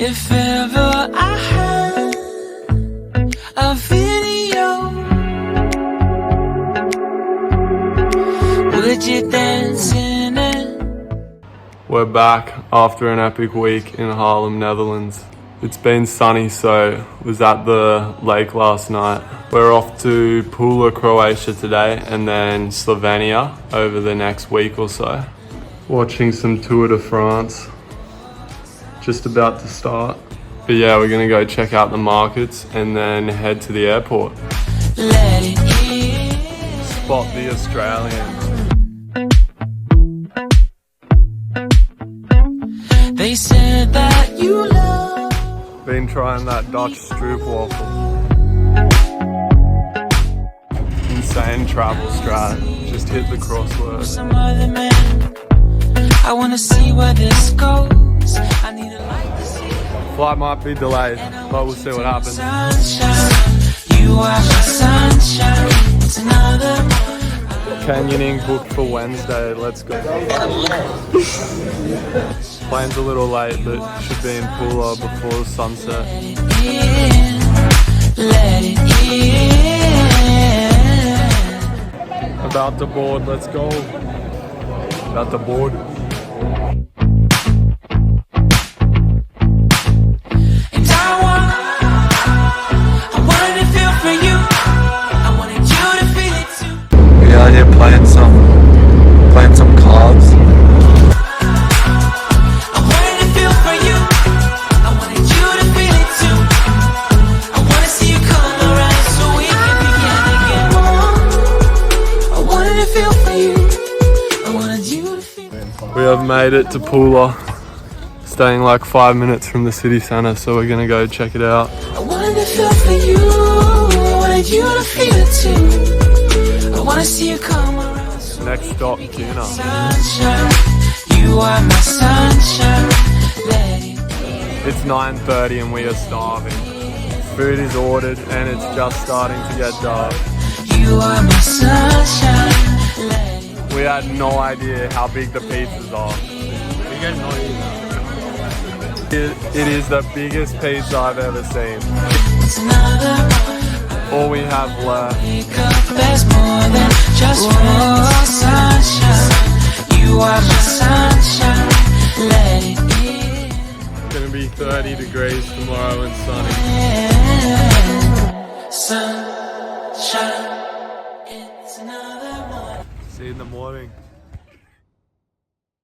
If ever I had a video, would you dance in it? We're back after an epic week in Haarlem, Netherlands. It's been sunny, so was at the lake last night. We're off to Pula, Croatia today, and then Slovenia over the next week or so. Watching some Tour de France. Just about to start. But yeah, we're gonna go check out the markets and then head to the airport. Spot the Australians. They said that you love. Been trying that Dutch stroopwafel. Insane travel strat. Just hit the crossword. Some other man. I wanna see where this goes. I need a light to see. Flight might be delayed, but we'll see what happens. Sunshine, you are my sunshine. It's another Canyoning booked for Wednesday. Let's go. Plane's a little late, but should be in Pula before sunset. Let it in. About to board. Let's go. About to board. Out here playing some cards. I wanted to feel for you. I wanted you to feel it too. I wanna see you come around so we can begin again. I wanted to feel for you. I wanted you to feel it. We have made it to Pula. Staying like 5 minutes from the city centre, so we're gonna go check it out. I wanted to feel for you. I wanted you to feel it too. I wanna see you come around. So Next stop, dinner. sunshine, you are my sunshine. Let it It's 9:30 and we are starving. Food is ordered and it's just starting to get dark. You are my sunshine. Let it We had no idea how big the pizzas are. It is the biggest pizza I've ever seen. It's another All we have left. wake up. There's more than just friends. Sunshine, you are my sunshine. Let it in. It's gonna be 30 degrees tomorrow and sunny. Sunshine, it's another morning. See you in the morning.